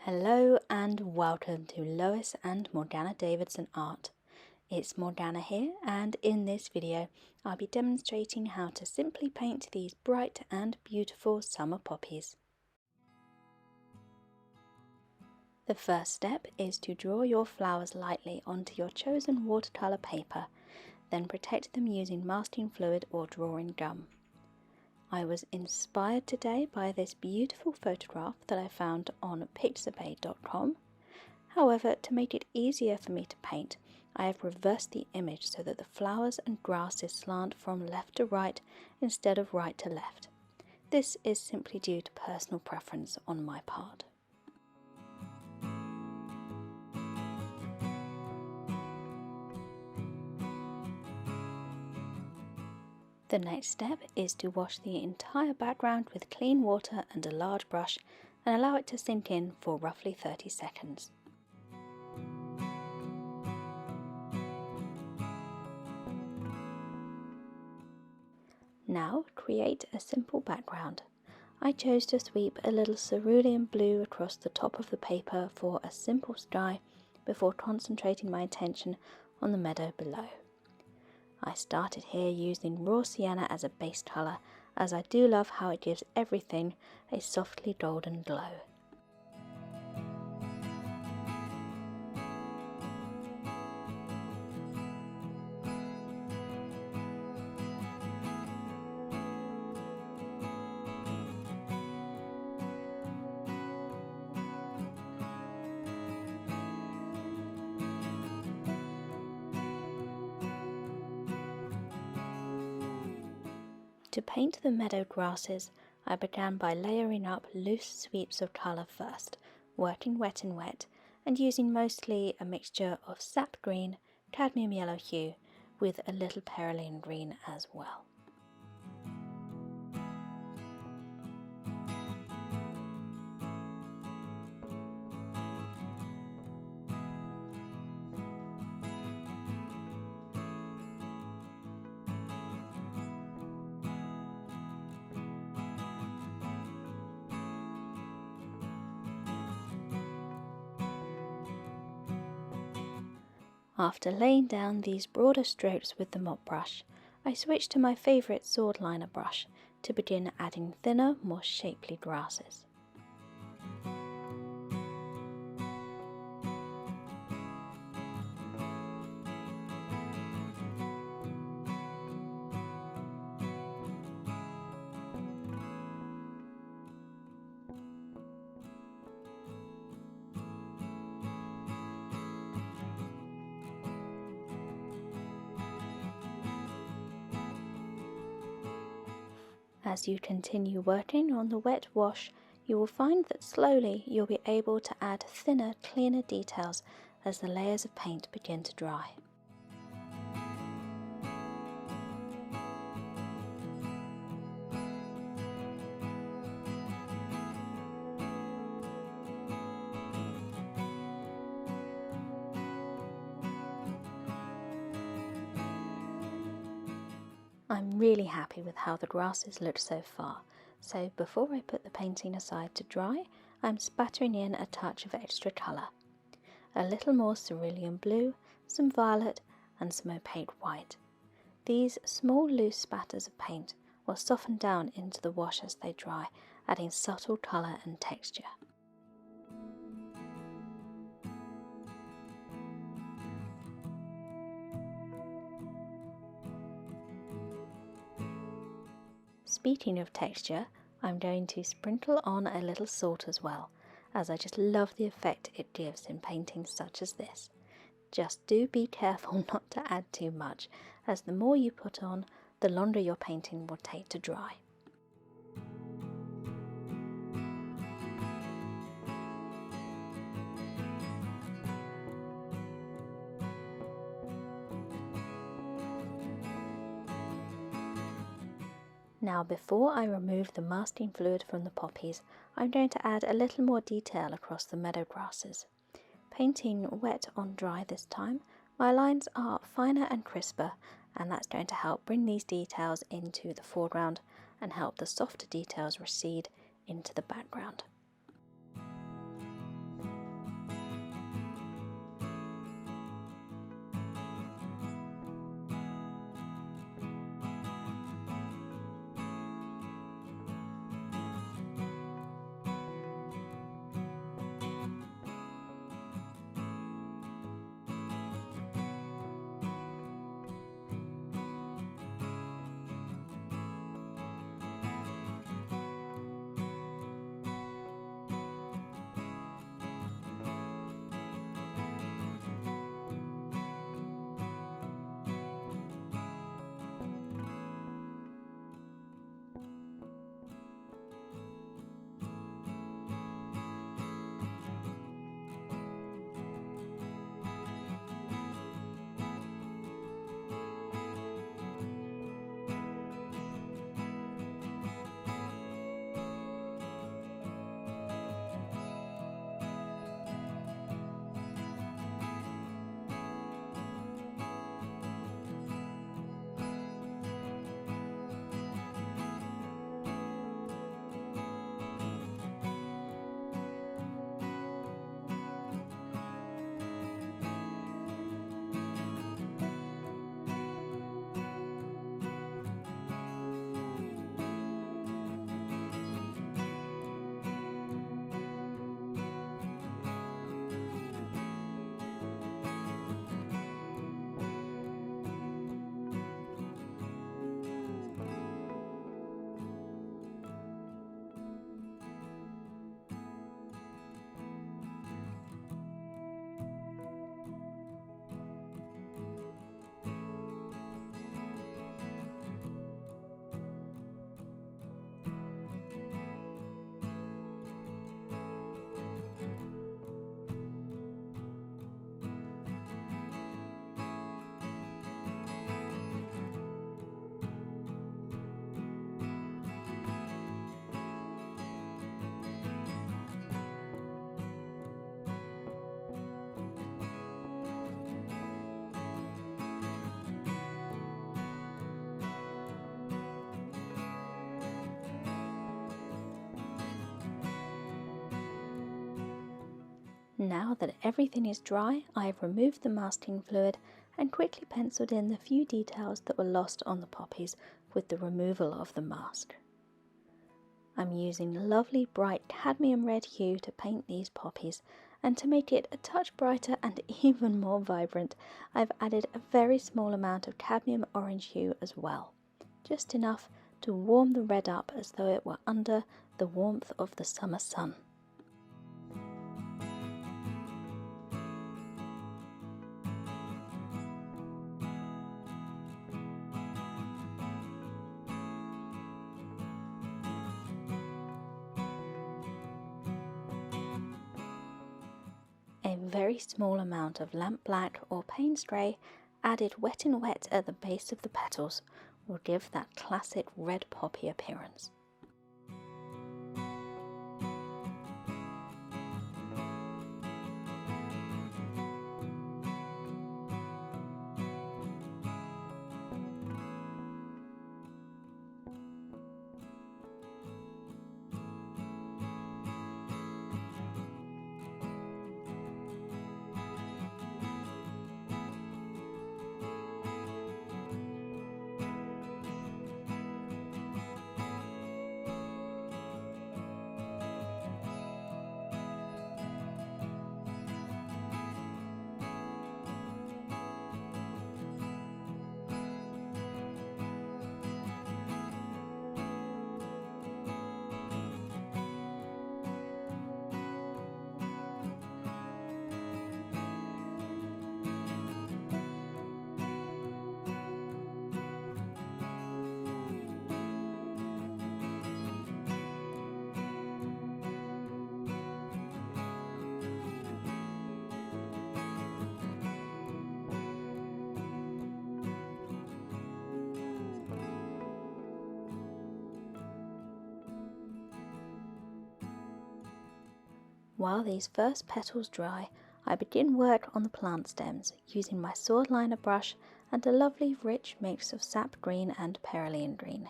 Hello and welcome to Lois and Morgana Davidson Art. It's Morgana here, and in this video I'll be demonstrating how to simply paint these bright and beautiful summer poppies. The first step is to draw your flowers lightly onto your chosen watercolour paper, then protect them using masking fluid or drawing gum. I was inspired today by this beautiful photograph that I found on pixabay.com. However, to make it easier for me to paint, I have reversed the image so that the flowers and grasses slant from left to right instead of right to left. This is simply due to personal preference on my part. The next step is to wash the entire background with clean water and a large brush and allow it to sink in for roughly 30 seconds. Now create a simple background. I chose to sweep a little cerulean blue across the top of the paper for a simple sky before concentrating my attention on the meadow below. I started here using raw sienna as a base colour, as I do love how it gives everything a softly golden glow. To paint the meadow grasses, I began by layering up loose sweeps of colour first, working wet and wet, and using mostly a mixture of sap green, cadmium yellow hue, with a little perylene green as well. After laying down these broader strokes with the mop brush, I switched to my favourite sword liner brush to begin adding thinner, more shapely grasses. As you continue working on the wet wash, you will find that slowly you'll be able to add thinner, cleaner details as the layers of paint begin to dry. I'm really happy with how the grasses look so far, so before I put the painting aside to dry, I'm spattering in a touch of extra colour. A little more cerulean blue, some violet and some opaque white. These small loose spatters of paint will soften down into the wash as they dry, adding subtle colour and texture. Speaking of texture, I'm going to sprinkle on a little salt as well, as I just love the effect it gives in paintings such as this. Just do be careful not to add too much, as the more you put on, the longer your painting will take to dry. Now before I remove the masking fluid from the poppies, I'm going to add a little more detail across the meadow grasses. Painting wet on dry this time, my lines are finer and crisper, and that's going to help bring these details into the foreground and help the softer details recede into the background. Now that everything is dry, I have removed the masking fluid and quickly penciled in the few details that were lost on the poppies with the removal of the mask. I'm using lovely bright cadmium red hue to paint these poppies, and to make it a touch brighter and even more vibrant, I've added a very small amount of cadmium orange hue as well, just enough to warm the red up as though it were under the warmth of the summer sun. A very small amount of lamp black or Payne's grey added wet in wet at the base of the petals will give that classic red poppy appearance. While these first petals dry, I begin work on the plant stems using my sword liner brush and a lovely rich mix of sap green and cerulean green.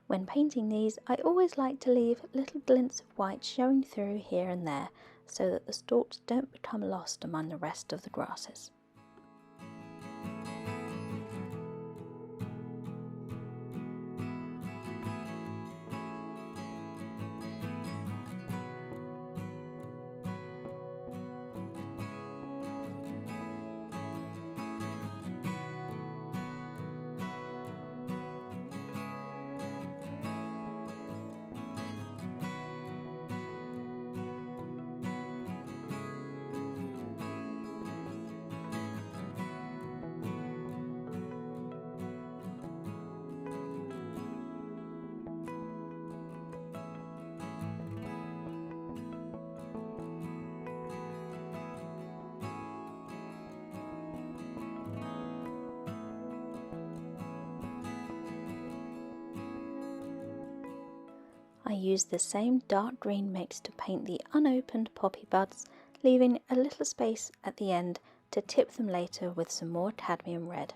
When painting these, I always like to leave little glints of white showing through here and there so that the stalks don't become lost among the rest of the grasses. I used the same dark green mix to paint the unopened poppy buds, leaving a little space at the end to tip them later with some more cadmium red.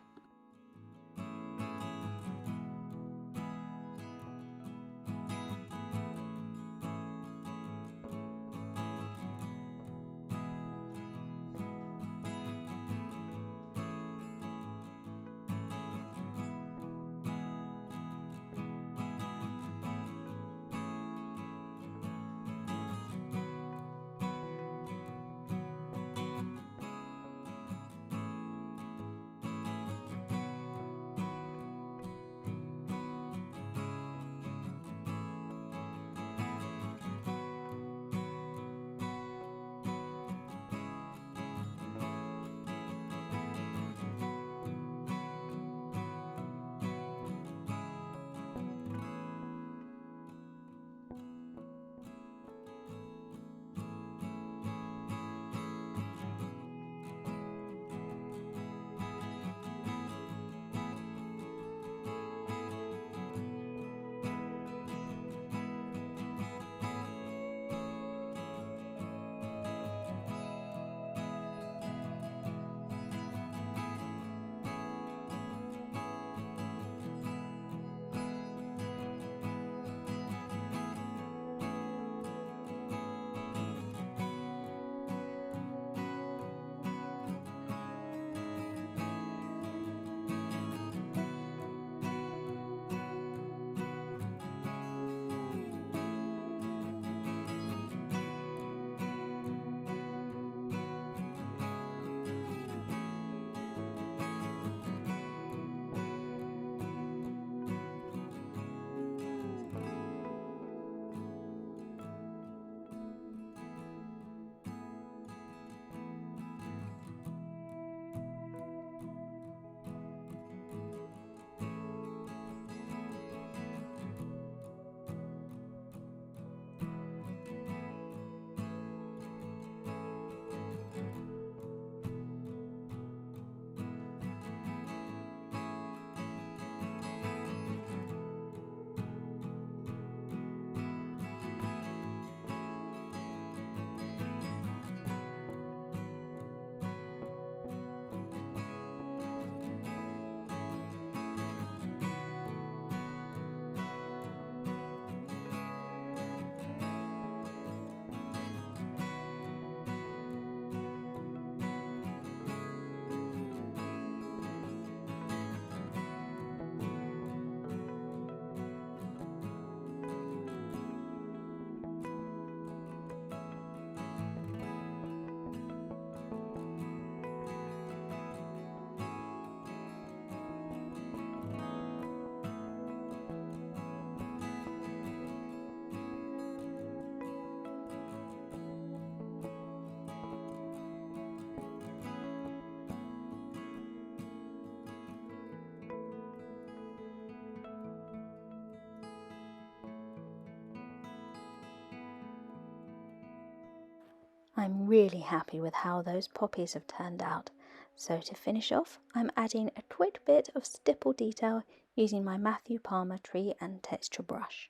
I'm really happy with how those poppies have turned out. So to finish off, I'm adding a quick bit of stipple detail using my Matthew Palmer tree and texture brush.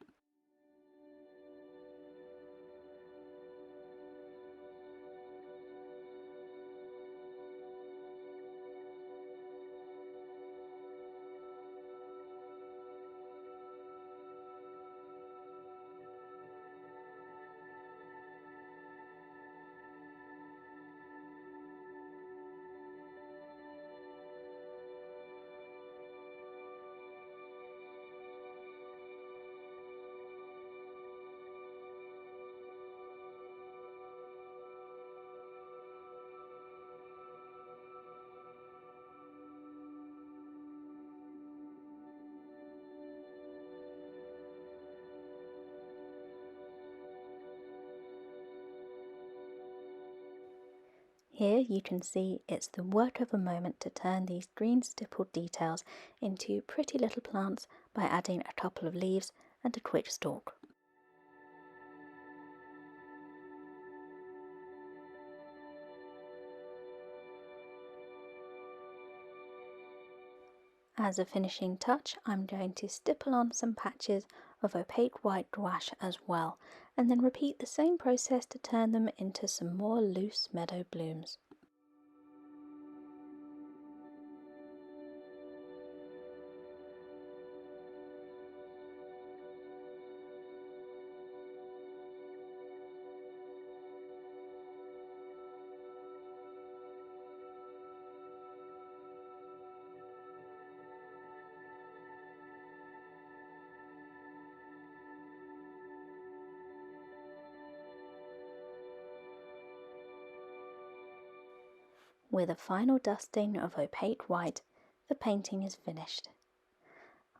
Here you can see it's the work of a moment to turn these green stippled details into pretty little plants by adding a couple of leaves and a quick stalk. As a finishing touch, I'm going to stipple on some patches of opaque white gouache as well, and then repeat the same process to turn them into some more loose meadow blooms. With a final dusting of opaque white, the painting is finished.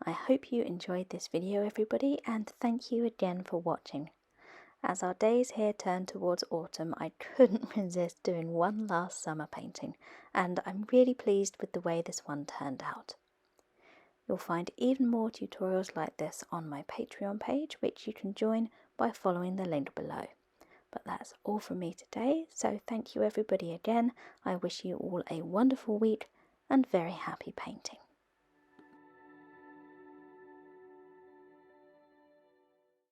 I hope you enjoyed this video, everybody, and thank you again for watching. As our days here turn towards autumn, I couldn't resist doing one last summer painting, and I'm really pleased with the way this one turned out. You'll find even more tutorials like this on my Patreon page, which you can join by following the link below. But that's all from me today, so thank you everybody again. I wish you all a wonderful week and very happy painting.